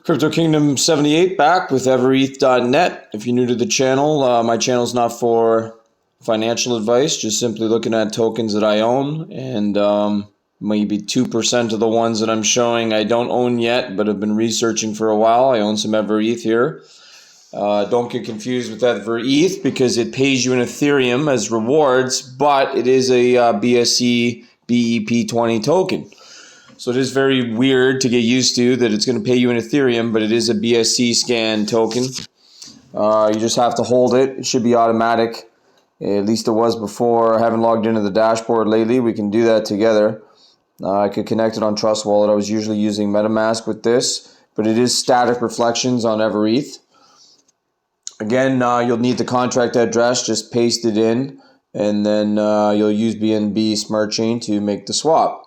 Crypto Kingdom 78 back with evereth.net. If you're new to the channel, my channel is not for financial advice, just simply looking at tokens that I own, and maybe 2% of the ones that I'm showing I don't own yet, but have been researching for a while. I own some EverETH here. Don't get confused with EverETH because it pays you in Ethereum as rewards, but it is a BSC BEP20 token. So it is very weird to get used to that it's going to pay you in Ethereum, but it is a BSC scan token. You just have to hold it. It should be automatic. At least it was before. I haven't logged into the dashboard lately. We can do that together. I could connect it on Trust Wallet. I was usually using MetaMask with this, but it is static reflections on EverETH. Again, you'll need the contract address. Just paste it in, and then you'll use BNB Smart Chain to make the swap.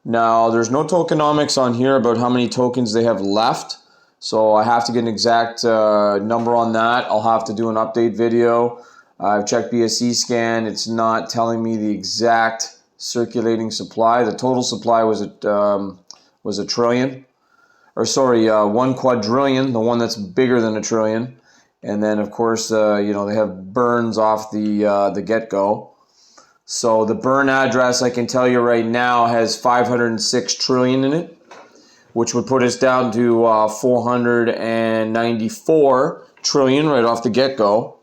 Now, there's no tokenomics on here about how many tokens they have left, so I have to get an exact number on that. I'll have to do an update video. I've checked BSC scan. It's not telling me the exact circulating supply. The total supply was a trillion, or sorry, 1 quadrillion, the one that's bigger than a trillion. And then, of course, you know, they have burns off the get-go. So the burn address, I can tell you right now, has 506 trillion in it, which would put us down to 494 trillion right off the get-go.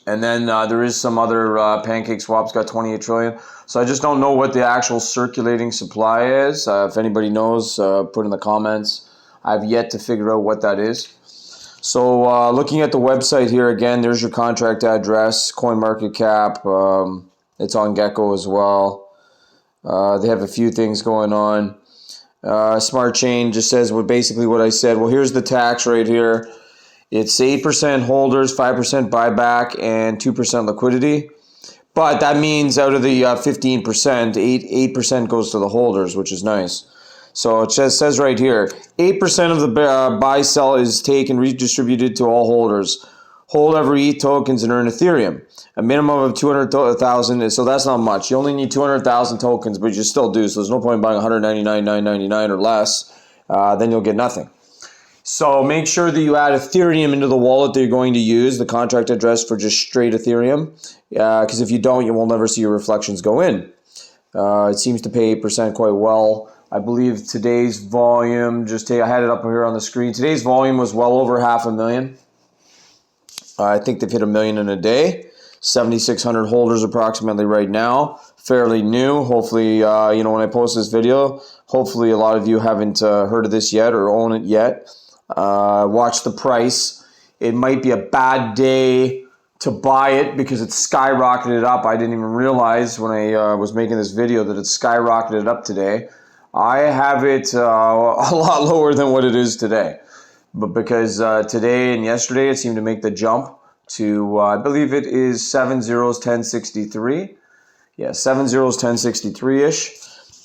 And then there is some other Pancake Swap's got 28 trillion. So I just don't know what the actual circulating supply is. If anybody knows, put in the comments. I've yet to figure out what that is. So looking at the website here again, there's your contract address, CoinMarketCap. It's on Gecko as well. They have a few things going on. Smart Chain just says basically what I said. Well, here's the tax right here. It's 8% holders, 5% buyback, and 2% liquidity. But that means out of the 15%, 8% goes to the holders, which is nice. So it says right here, 8% of the buy-sell is taken, redistributed to all holders. Hold EverETH tokens and earn Ethereum. A minimum of 200,000, so that's not much. You only need 200,000 tokens, but you still do, so there's no point buying 199,999 or less. Then you'll get nothing. So make sure that you add Ethereum into the wallet that you're going to use, the contract address for just straight Ethereum, because if you don't, you will never see your reflections go in. It seems to pay 8% quite well. I believe today's volume, I had it up here on the screen, today's volume was well over 500,000. I think they've hit 1 million in a day. 7,600 holders approximately right now. Fairly new. Hopefully, you know, when I post this video, hopefully a lot of you haven't heard of this yet or own it yet. Watch the price. It might be a bad day to buy it because it's skyrocketed up. I didn't even realize when I was making this video that it's skyrocketed up today. I have it a lot lower than what it is today. But because today and yesterday it seemed to make the jump to, I believe it is 7 zeros 1063. Yeah, 7 zeros 1063-ish.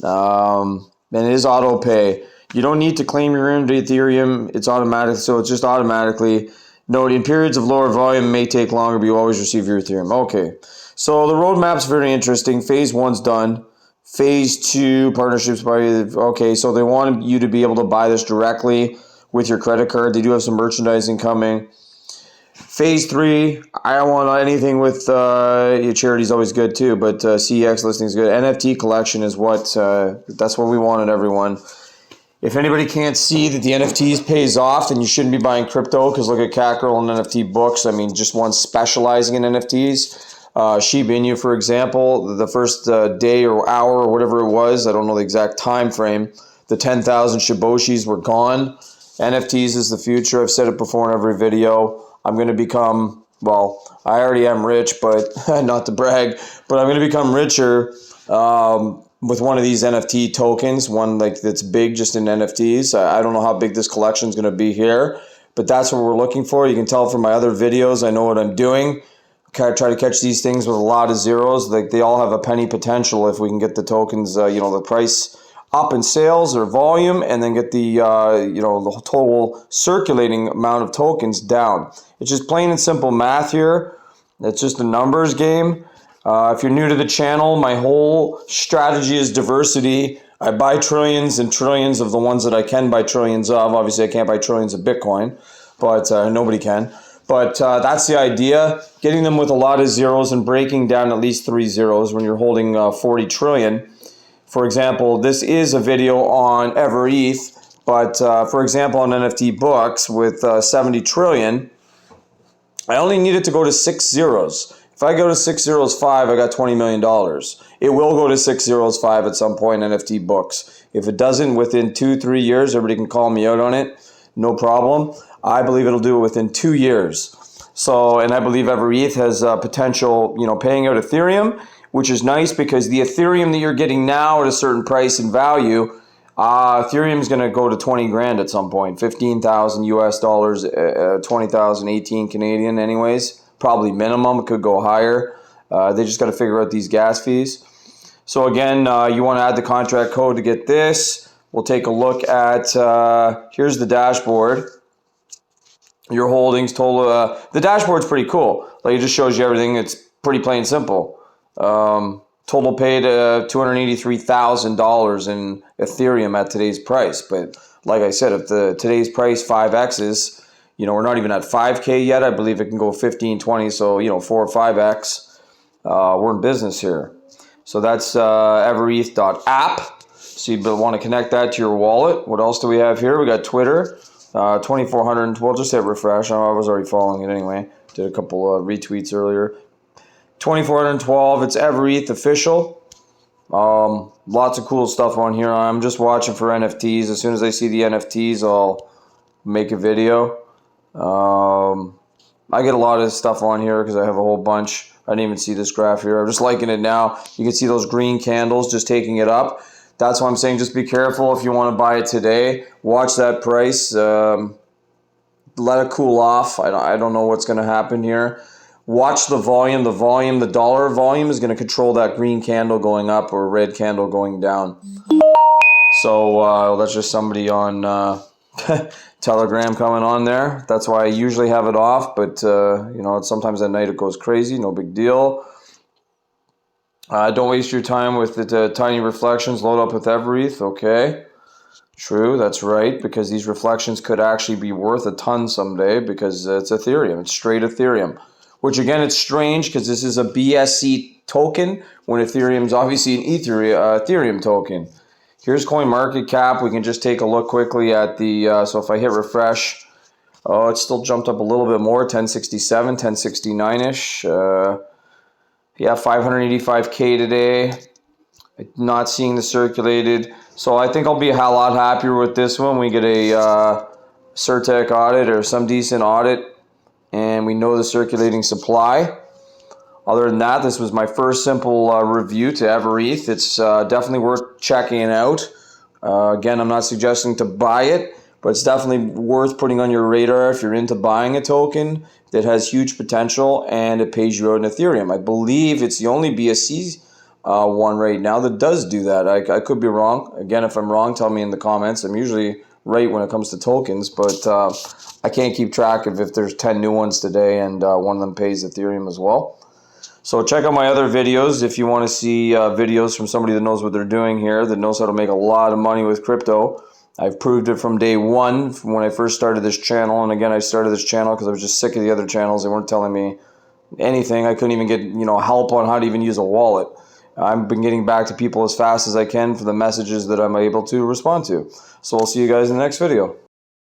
And it is auto pay. You don't need to claim your own Ethereum. It's automatic, so it's just automatically. Note, in periods of lower volume, it may take longer, but you always receive your Ethereum. Okay, so the roadmap's very interesting. Phase 1's done. Phase 2, partnerships by, okay, so they want you to be able to buy this directly with your credit card. They do have some merchandising coming. Phase 3, I don't want anything with your charity is always good too, but CEX listing is good. NFT collection is that's what we wanted, everyone. If anybody can't see that the NFTs pays off, then you shouldn't be buying crypto, because look at Cackerel and NFT books. I mean, just one specializing in NFTs. Shiba Inu, for example, the first day or hour or whatever it was, I don't know the exact time frame, the 10,000 Shiboshis were gone. NFTs is the future. I've said it before in every video. I'm going to become, well, I already am rich, but not to brag, but I'm going to become richer with one of these NFT tokens, one like that's big just in NFTs. I don't know how big this collection is going to be here, but that's what we're looking for. You can tell from my other videos, I know what I'm doing. Try to catch these things with a lot of zeros. Like they all have a penny potential if we can get the tokens, you know, the price up in sales or volume, and then get the you know, the total circulating amount of tokens down. It's just plain and simple math here. It's just a numbers game. If you're new to the channel, my whole strategy is diversity. I buy trillions and trillions of the ones that I can buy trillions of. Obviously, I can't buy trillions of Bitcoin, but nobody can. But that's the idea, getting them with a lot of zeros and breaking down at least 3 zeros when you're holding 40 trillion. For example, this is a video on EverETH, but for example, on NFT books with 70 trillion, I only need it to go to 6 zeros. If I go to 6 zeros 5, I got $20 million. It will go to 6 zeros 5 at some point in NFT books. If it doesn't within 2-3 years, everybody can call me out on it. No problem. I believe it'll do it within 2 years. So, and I believe EverETH has potential, paying out Ethereum, which is nice because the Ethereum that you're getting now at a certain price and value, Ethereum is going to go to 20 grand at some point, 15,000 US dollars, 20,000, 18 Canadian anyways, probably minimum. It could go higher. They just got to figure out these gas fees. So again, you want to add the contract code to get this. We'll take a look at, here's the dashboard. Your holdings total, the dashboard's pretty cool. Like, it just shows you everything. It's pretty plain simple. Total paid $283,000 in Ethereum at today's price. But like I said, if today's price 5x's, we're not even at 5K yet. I believe it can go 15, 20, so 4 or 5x. We're in business here. So that's evereth.app. So you want to connect that to your wallet. What else do we have here? We got Twitter, 2412. Just hit refresh. I was already following it anyway. Did a couple of retweets earlier. 2412. It's EverETH official. Lots of cool stuff on here. I'm just watching for NFTs. As soon as I see the NFTs, I'll make a video. I get a lot of stuff on here because I have a whole bunch. I didn't even see this graph here. I'm just liking it now. You can see those green candles just taking it up. That's why I'm saying just be careful if you want to buy it today. Watch that price. Let it cool off. I don't know what's going to happen here. Watch the volume. The dollar volume is going to control that green candle going up or red candle going down. So that's just somebody on Telegram coming on there. That's why I usually have it off, but sometimes at night it goes crazy. No big deal. Don't waste your time with the tiny reflections. Load up with EverETH. Okay. True, that's right, because these reflections could actually be worth a ton someday because it's Ethereum. It's straight Ethereum. Which again, it's strange because this is a BSC token when Ethereum's obviously an Ethereum token. Here's CoinMarketCap. We can just take a look quickly at the, so if I hit refresh, oh, it's still jumped up a little bit more, 1067, 1069-ish. Yeah, 585K today. Not seeing the circulated. So I think I'll be a lot happier with this one. We get a Certec audit or some decent audit, and we know the circulating supply. Other than that, this was my first simple review to EverETH. It's definitely worth checking out. Again, I'm not suggesting to buy it, but it's definitely worth putting on your radar if you're into buying a token that has huge potential and it pays you out in Ethereum. I believe it's the only BSC one right now that does do that. I could be wrong. Again, if I'm wrong, tell me in the comments. I'm usually right when it comes to tokens, but I can't keep track of if there's 10 new ones today and one of them pays Ethereum as well. So check out my other videos if you want to see videos from somebody that knows what they're doing here, that knows how to make a lot of money with crypto. I've proved it from day one from when I first started this channel. And again, I started this channel because I was just sick of the other channels. They weren't telling me anything. I couldn't even get help on how to even use a wallet. I've been getting back to people as fast as I can for the messages that I'm able to respond to. So I'll see you guys in the next video.